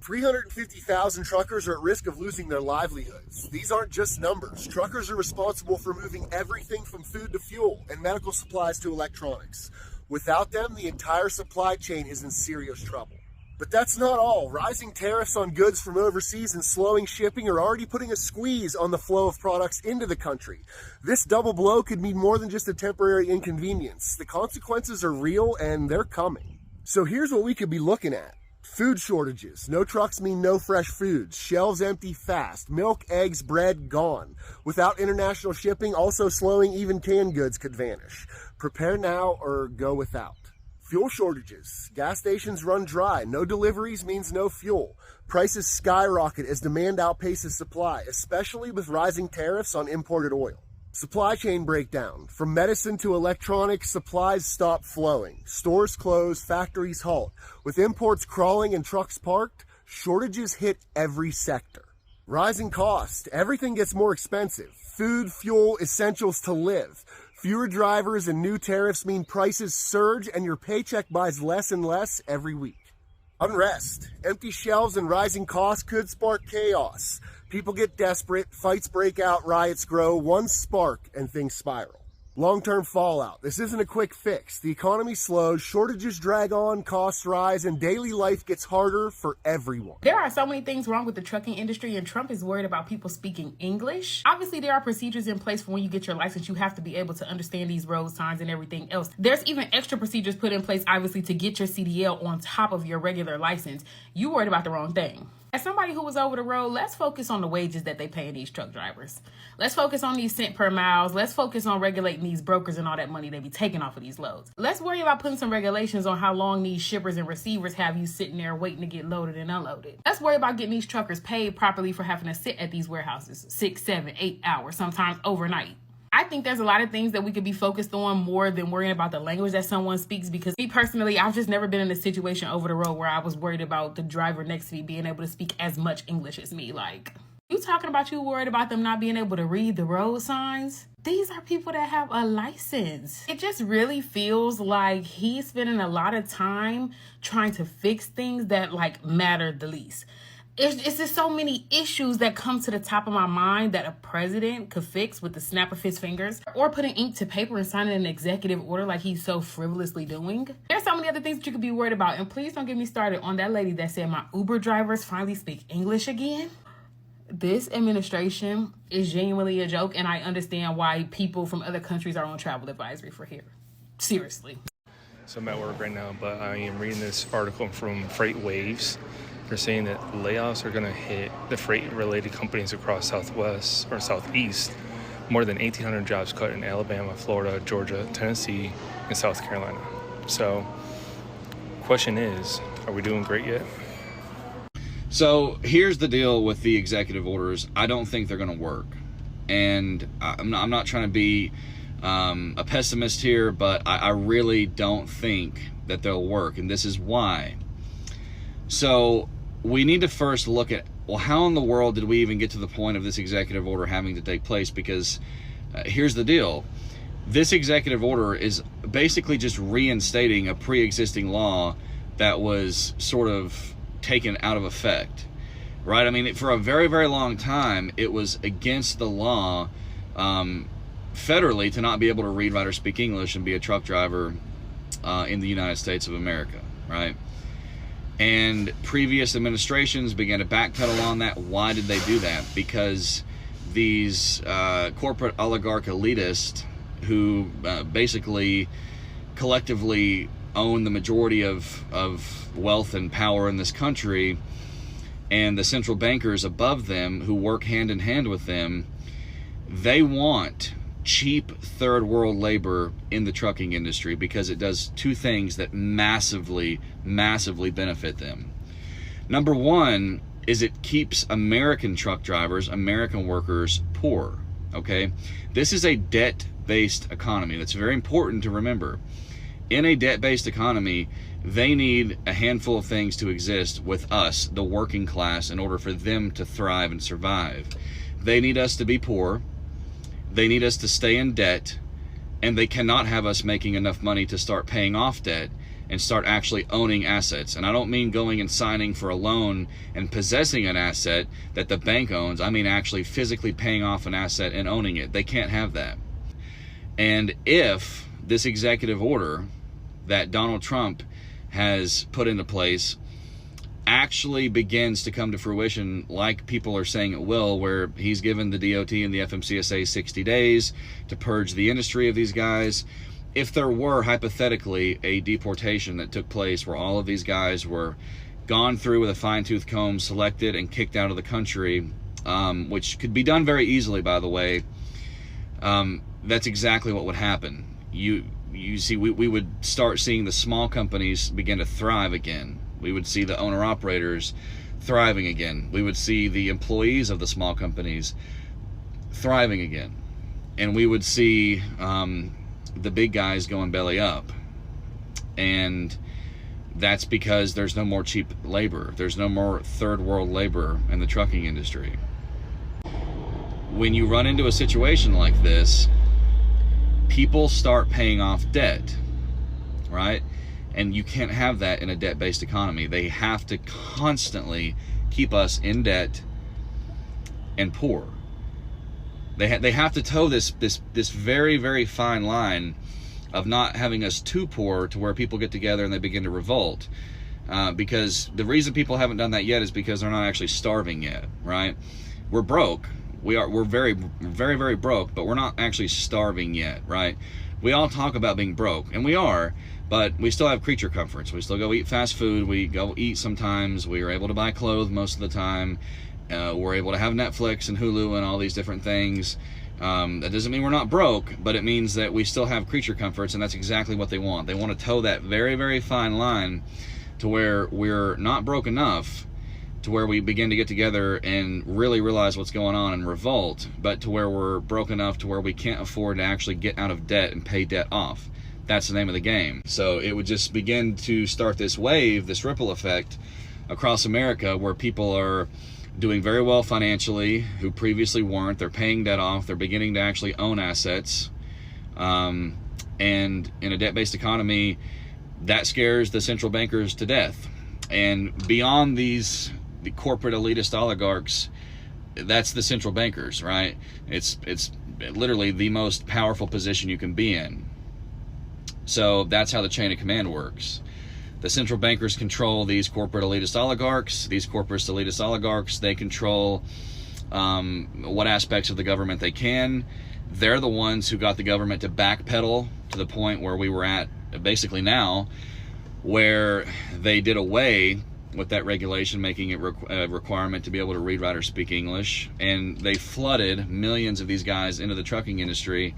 350,000 truckers are at risk of losing their livelihoods. These aren't just numbers. Truckers are responsible for moving everything from food to fuel and medical supplies to electronics. Without them, the entire supply chain is in serious trouble. But that's not all. Rising tariffs on goods from overseas and slowing shipping are already putting a squeeze on the flow of products into the country. This double blow could mean more than just a temporary inconvenience. The consequences are real and they're coming. So here's what we could be looking at. Food shortages. No trucks mean no fresh foods. Shelves empty fast. Milk, eggs, bread gone. Without international shipping, also slowing, even canned goods could vanish. Prepare now or go without. Fuel shortages. Gas stations run dry. No deliveries means no fuel. Prices skyrocket as demand outpaces supply, especially with rising tariffs on imported oil. Supply chain breakdown. From medicine to electronics, supplies stop flowing. Stores close, factories halt. With imports crawling and trucks parked, shortages hit every sector. Rising cost. Everything gets more expensive. Food, fuel, essentials to live. Fewer drivers and new tariffs mean prices surge and your paycheck buys less and less every week. Unrest. Empty shelves and rising costs could spark chaos. People get desperate, fights break out, riots grow, one spark and things spiral. Long-term fallout. This isn't a quick fix. The economy slows, shortages drag on, costs rise, and daily life gets harder for everyone. There are so many things wrong with the trucking industry, and Trump is worried about people speaking English. Obviously, there are procedures in place for when you get your license. You have to be able to understand these road signs and everything else. There's even extra procedures put in place, obviously, to get your CDL on top of your regular license. You worried about the wrong thing. As somebody who was over the road, let's focus on the wages that they pay these truck drivers. Let's focus on these cent per miles. Let's focus on regulating these brokers and all that money they be taking off of these loads. Let's worry about putting some regulations on how long these shippers and receivers have you sitting there waiting to get loaded and unloaded. Let's worry about getting these truckers paid properly for having to sit at these warehouses 6, 7, 8 hours, sometimes overnight. I think there's a lot of things that we could be focused on more than worrying about the language that someone speaks, because me personally, I've just never been in a situation over the road where I was worried about the driver next to me being able to speak as much English as me. Like, you talking about you worried about them not being able to read the road signs? These are people that have a license. It just really feels like he's spending a lot of time trying to fix things that matter the least. It's just so many issues that come to the top of my mind that a president could fix with the snap of his fingers, or putting ink to paper and signing an executive order like he's so frivolously doing. There's so many other things that you could be worried about. And please don't get me started on that lady that said my Uber drivers finally speak English again. This administration is genuinely a joke, and I understand why people from other countries are on travel advisory for here. Seriously. So I'm at work right now, but I am reading this article from Freight Waves. They're saying that layoffs are going to hit the freight-related companies across Southwest or Southeast. More than 1,800 jobs cut in Alabama, Florida, Georgia, Tennessee, and South Carolina. So, question is, are we doing great yet? So here's the deal with the executive orders. I don't think they're going to work, and I'm not trying to be a pessimist here, but I really don't think that they'll work, and this is why. So we need to first look at, well, how in the world did we even get to the point of this executive order having to take place? Because here's the deal. This executive order is basically just reinstating a pre-existing law that was sort of taken out of effect, right? I mean, for a very, very long time, it was against the law federally to not be able to read, write, or speak English and be a truck driver in the United States of America, right? And previous administrations began to backpedal on that. Why did they do that? Because these corporate oligarch elitists who basically collectively own the majority of wealth and power in this country, and the central bankers above them who work hand in hand with them, they want cheap third world labor in the trucking industry because it does two things that massively benefit them. Number one is it keeps American truck drivers, American workers, poor. Okay, this is a debt-based economy. That's very important to remember. In a debt-based economy, they need a handful of things to exist with us, the working class, in order for them to thrive and survive. They need us to be poor. They need us to stay in debt, and they cannot have us making enough money to start paying off debt. and start actually owning assets. And I don't mean going and signing for a loan and possessing an asset that the bank owns. I mean actually physically paying off an asset and owning it. They can't have that. And if this executive order that Donald Trump has put into place actually begins to come to fruition, like people are saying it will, where he's given the DOT and the FMCSA 60 days to purge the industry of these guys. If there were hypothetically a deportation that took place where all of these guys were gone through with a fine-tooth comb, selected and kicked out of the country, which could be done very easily, by the way, that's exactly what would happen. You see, we would start seeing the small companies begin to thrive again. We would see the owner-operators thriving again. We would see the employees of the small companies thriving again. And we would see the big guys going belly up. And that's because there's no more cheap labor. There's no more third world labor in the trucking industry. When you run into a situation like this, people start paying off debt, right? And you can't have that in a debt-based economy. They have to constantly keep us in debt and poor. They have to toe this very, very fine line of not having us too poor to where people get together and they begin to revolt. Because the reason people haven't done that yet is because they're not actually starving yet, right? We're broke. We're very, very, very broke, but we're not actually starving yet, right? We all talk about being broke, and we are, but we still have creature comforts. We still go eat fast food. We go eat sometimes. We are able to buy clothes most of the time. We're able to have Netflix and Hulu and all these different things. That doesn't mean we're not broke, but it means that we still have creature comforts, and that's exactly what they want. They want to toe that very, very fine line to where we're not broke enough to where we begin to get together and really realize what's going on and revolt, but to where we're broke enough to where we can't afford to actually get out of debt and pay debt off. That's the name of the game. So it would just begin to start this wave, this ripple effect across America, where people are doing very well financially who previously weren't. They're paying debt off. They're beginning to actually own assets. And in a debt-based economy, that scares the central bankers to death. And beyond the corporate elitist oligarchs, that's the central bankers, right? It's literally the most powerful position you can be in. So that's how the chain of command works. The central bankers control these corporate elitist oligarchs. These corporate elitist oligarchs, they control what aspects of the government they can. They're the ones who got the government to backpedal to the point where we were at basically now, where they did away with that regulation, making it a requirement to be able to read, write, or speak English. And they flooded millions of these guys into the trucking industry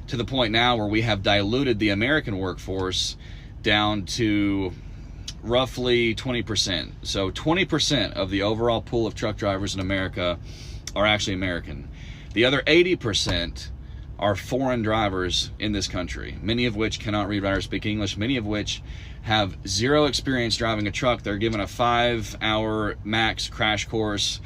to the point now where we have diluted the American workforce down to roughly 20%. So 20% of the overall pool of truck drivers in America are actually American. The other 80% are foreign drivers in this country, many of which cannot read, write, or speak English, many of which have zero experience driving a truck. They're given a 5-hour max crash course.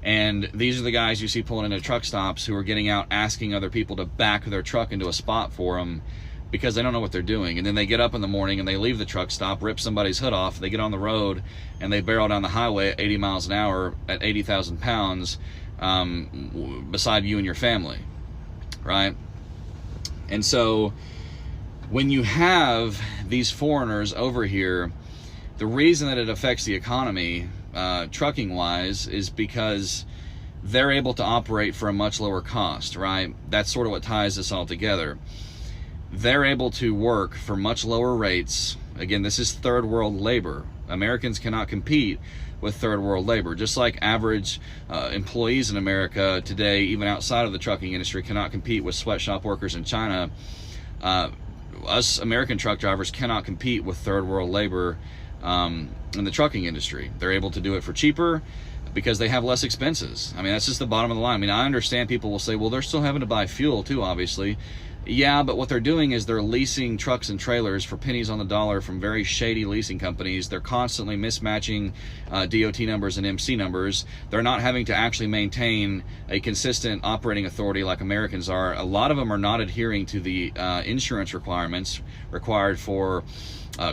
And these are the guys you see pulling into truck stops who are getting out asking other people to back their truck into a spot for them because they don't know what they're doing. And then they get up in the morning and they leave the truck stop, rip somebody's hood off, they get on the road and they barrel down the highway at 80 miles an hour at 80,000 pounds beside you and your family, right? And so when you have these foreigners over here, the reason that it affects the economy trucking wise is because they're able to operate for a much lower cost, right? That's sort of what ties this all together. They're able to work for much lower rates. Again, this is third world labor. Americans cannot compete with third world labor. Just like average employees in America today, even outside of the trucking industry, cannot compete with sweatshop workers in China. Us American truck drivers cannot compete with third world labor in the trucking industry. They're able to do it for cheaper because they have less expenses. I mean, that's just the bottom of the line. I mean, I understand people will say, well, they're still having to buy fuel too, obviously. Yeah, but what they're doing is they're leasing trucks and trailers for pennies on the dollar from very shady leasing companies. They're constantly mismatching DOT numbers and MC numbers. They're not having to actually maintain a consistent operating authority like Americans are. A lot of them are not adhering to the insurance requirements required for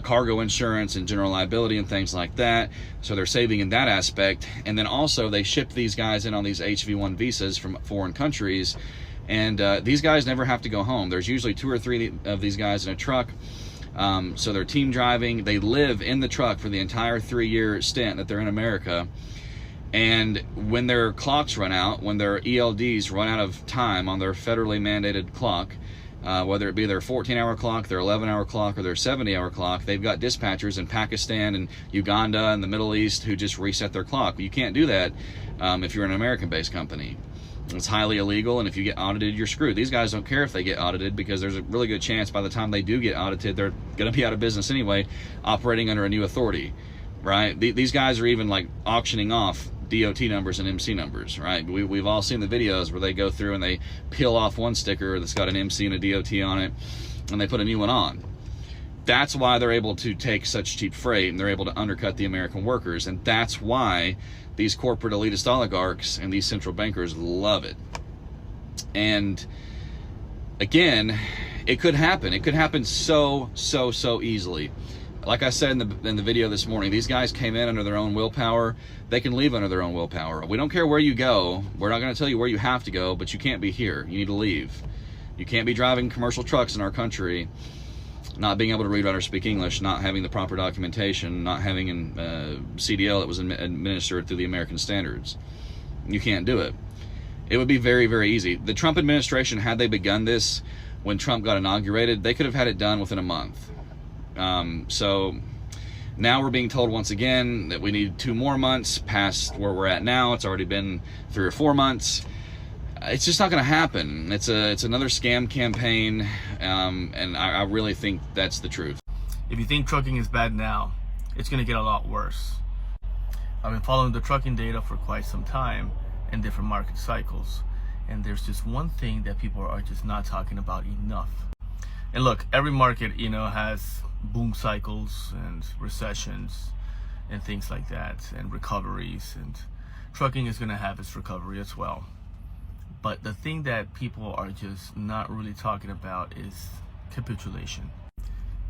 cargo insurance and general liability and things like that. So they're saving in that aspect. And then also they ship these guys in on these HV1 visas from foreign countries. And these guys never have to go home. There's usually 2 or 3 of these guys in a truck. So they're team driving. They live in the truck for the entire 3-year stint that they're in America. And when their clocks run out, when their ELDs run out of time on their federally mandated clock, whether it be their 14-hour clock, their 11-hour clock, or their 70-hour clock, they've got dispatchers in Pakistan and Uganda and the Middle East who just reset their clock. You can't do that if you're an American-based company. It's highly illegal, and if you get audited, you're screwed. These guys don't care if they get audited, because there's a really good chance by the time they do get audited, they're going to be out of business anyway, operating under a new authority, right? These guys are even like auctioning off DOT numbers and MC numbers, right? We've all seen the videos where they go through and they peel off one sticker that's got an MC and a DOT on it, and they put a new one on. That's why they're able to take such cheap freight, and they're able to undercut the American workers. And that's why these corporate elitist oligarchs and these central bankers love it. And again, it could happen. It could happen so easily. Like I said in the video this morning, these guys came in under their own willpower. They can leave under their own willpower. We don't care where you go. We're not going to tell you where you have to go, but you can't be here. You need to leave. You can't be driving commercial trucks in our country, not being able to read, write, or speak English, not having the proper documentation, not having a CDL that was administered through the American standards. You can't do it. It would be very easy. The Trump administration, had they begun this when Trump got inaugurated, they could have had it done within a month. So now we're being told once again that we need 2 more months past where we're at now. It's already been 3 or 4 months. It's just not going to happen. It's another scam campaign, and I really think that's the truth. If you think trucking is bad now, it's going to get a lot worse. I've been following the trucking data for quite some time in different market cycles, and there's just one thing that people are just not talking about enough. And look, every market, has boom cycles and recessions and things like that, and recoveries, and trucking is going to have its recovery as well. But the thing that people are just not really talking about is capitulation.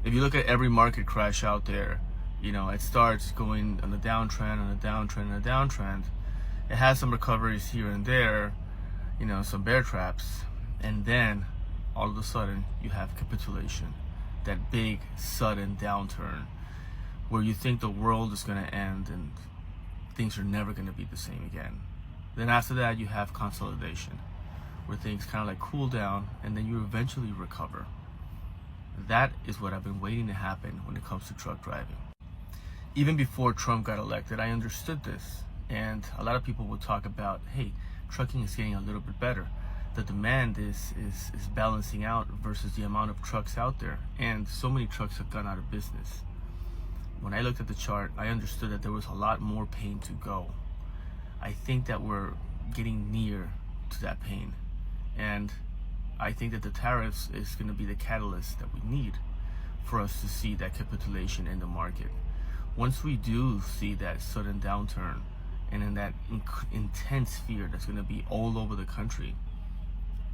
If you look at every market crash out there, it starts going on a downtrend, on a downtrend, on a downtrend. It has some recoveries here and there, some bear traps, and then all of a sudden you have capitulation, that big sudden downturn where you think the world is going to end and things are never going to be the same again. Then after that you have consolidation, where things kind of like cool down, and then you eventually recover. That is what I've been waiting to happen when it comes to truck driving. Even before Trump got elected, I understood this, and a lot of people would talk about, hey, trucking is getting a little bit better. The demand is balancing out versus the amount of trucks out there, and so many trucks have gone out of business. When I looked at the chart, I understood that there was a lot more pain to go. I think that we're getting near to that pain, and I think that the tariffs is going to be the catalyst that we need for us to see that capitulation in the market. Once we do see that sudden downturn, and in that intense fear that's going to be all over the country,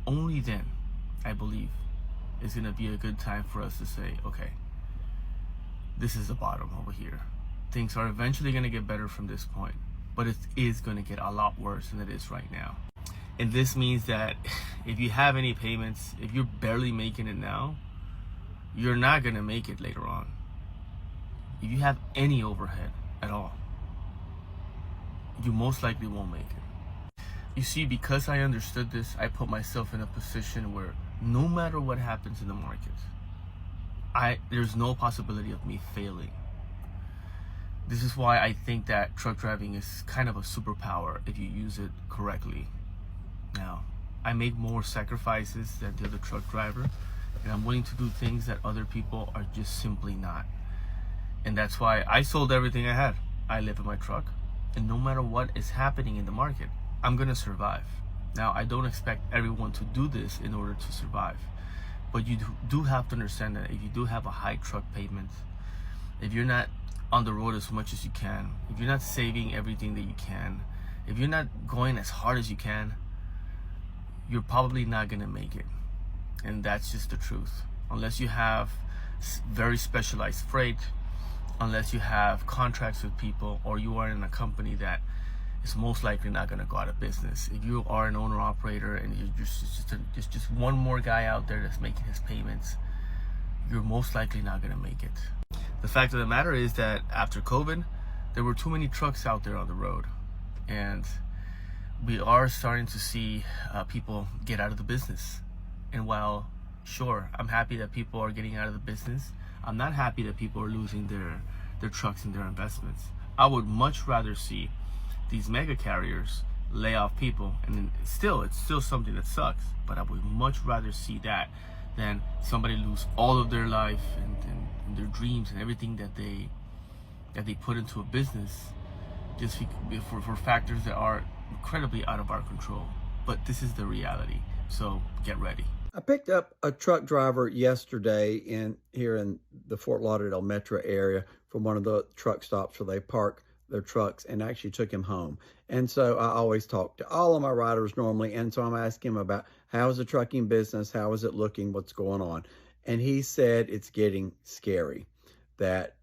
only then, I believe, is going to be a good time for us to say, okay, this is the bottom over here. Things are eventually going to get better from this point, but it is going to get a lot worse than it is right now. And this means that if you have any payments, if you're barely making it now, you're not going to make it later on. If you have any overhead at all, you most likely won't make it. You see, because I understood this, I put myself in a position where no matter what happens in the market, there's no possibility of me failing. This is why I think that truck driving is kind of a superpower if you use it correctly. Now, I make more sacrifices than the other truck driver, and I'm willing to do things that other people are just simply not. And that's why I sold everything I had. I live in my truck, and no matter what is happening in the market, I'm gonna survive. Now, I don't expect everyone to do this in order to survive, but you do have to understand that if you do have a high truck payment, if you're not on the road as much as you can, if you're not saving everything that you can, if you're not going as hard as you can, you're probably not gonna make it. And that's just the truth. Unless you have very specialized freight, unless you have contracts with people or you are in a company that is most likely not going to go out of business. If you are an owner operator and you're just one more guy out there that's making his payments, you're most likely not going to make it. The fact of the matter is that after COVID, there were too many trucks out there on the road, and we are starting to see people get out of the business. And while, sure, I'm happy that people are getting out of the business, I'm not happy that people are losing their trucks and their investments. I would much rather see these mega carriers lay off people, and then it's still something that sucks, but I would much rather see that than somebody lose all of their life and their dreams and everything that they put into a business just for factors that are incredibly out of our control. But this is the reality, so get ready. I picked up a truck driver yesterday here in the Fort Lauderdale metro area from one of the truck stops where they park their trucks, and actually took him home. And so I always talk to all of my riders normally, and so I'm asking him about how's the trucking business, how is it looking, what's going on. And he said it's getting scary, that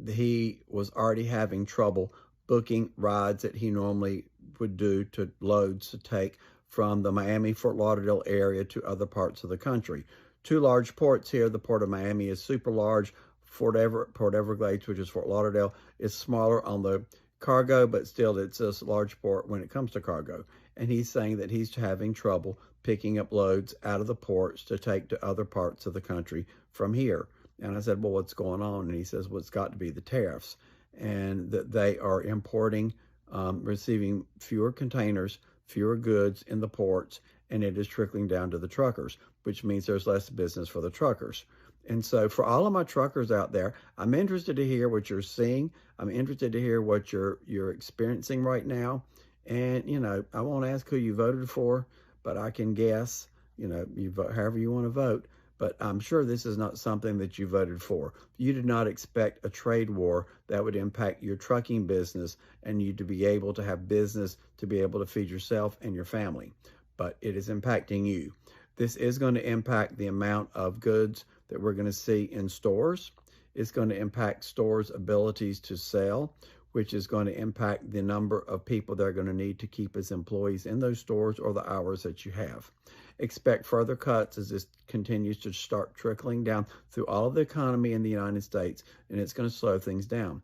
he was already having trouble booking rides that he normally would do to loads to take from the Miami, Fort Lauderdale area to other parts of the country. Two large ports here. The Port of Miami is super large. Port Everglades, which is Fort Lauderdale, is smaller on the cargo, but still it's a large port when it comes to cargo. And he's saying that he's having trouble picking up loads out of the ports to take to other parts of the country from here. And I said, well, what's going on? And he says, well, it's got to be the tariffs, and that they are importing, receiving fewer containers, fewer goods in the ports, and it is trickling down to the truckers, which means there's less business for the truckers. And so for all of my truckers out there, I'm interested to hear what you're seeing. I'm interested to hear what you're experiencing right now. And, I won't ask who you voted for, but I can guess, you vote however you want to vote. But I'm sure this is not something that you voted for. You did not expect a trade war that would impact your trucking business and you to be able to have business to be able to feed yourself and your family. But it is impacting you. This is going to impact the amount of goods that we're going to see in stores. It's going to impact stores' abilities to sell, which is going to impact the number of people they're going to need to keep as employees in those stores or the hours that you have. Expect further cuts as this continues to start trickling down through all of the economy in the United States, and it's going to slow things down.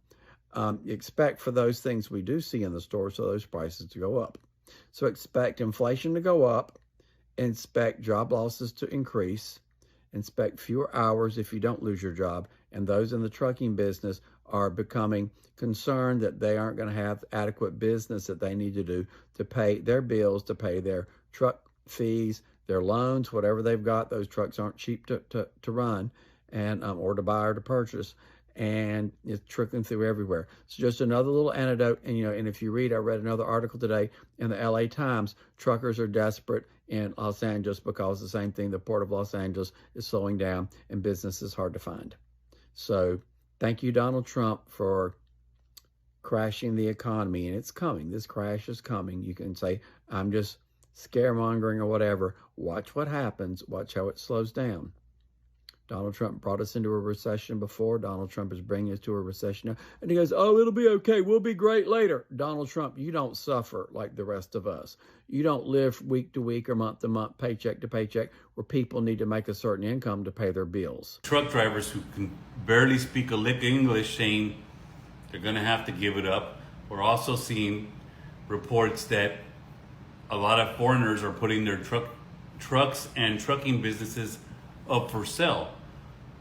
Expect for those things we do see in the stores, so those prices to go up. So expect inflation to go up, expect job losses to increase, expect fewer hours if you don't lose your job, and those in the trucking business are becoming concerned that they aren't going to have adequate business that they need to do to pay their bills, to pay their truck fees, their loans, whatever they've got. Those trucks aren't cheap to run and or to buy or to purchase, and it's trickling through everywhere. It's just another little antidote. And and if you read, I read another article today in the LA Times. Truckers are desperate in Los Angeles because the same thing, the Port of Los Angeles is slowing down and business is hard to find. So thank you, Donald Trump, for crashing the economy. And it's coming. This crash is coming. You can say, I'm just scaremongering or whatever. Watch what happens. Watch how it slows down. Donald Trump brought us into a recession before. Donald Trump is bringing us to a recession now. And he goes, oh, it'll be okay. We'll be great later. Donald Trump, you don't suffer like the rest of us. You don't live week to week or month to month, paycheck to paycheck, where people need to make a certain income to pay their bills. Truck drivers who can barely speak a lick of English saying they're going to have to give it up. We're also seeing reports that a lot of foreigners are putting their trucks and trucking businesses up for sale.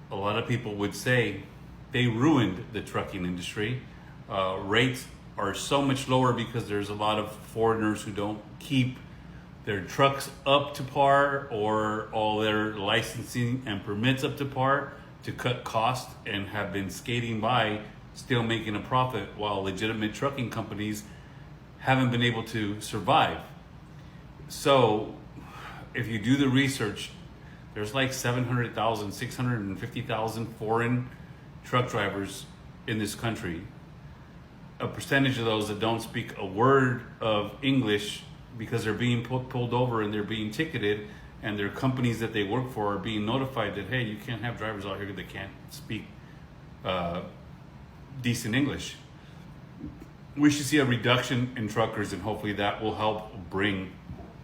A lot of people would say they ruined the trucking industry. Rates are so much lower because there's a lot of foreigners who don't keep their trucks up to par or all their licensing and permits up to par to cut costs, and have been skating by, still making a profit, while legitimate trucking companies haven't been able to survive. So if you do the research, there's like 700,000, 650,000 foreign truck drivers in this country. A percentage of those that don't speak a word of English because they're being pulled over and they're being ticketed, and their companies that they work for are being notified that, hey, you can't have drivers out here that can't speak decent English. We should see a reduction in truckers, and hopefully that will help bring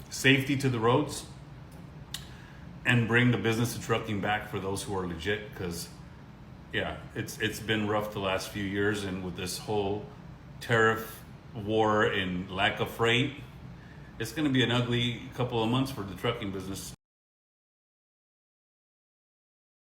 safety to the roads and bring the business of trucking back for those who are legit. Because yeah, it's been rough the last few years, and with this whole tariff war and lack of freight, it's going to be an ugly couple of months for the trucking business.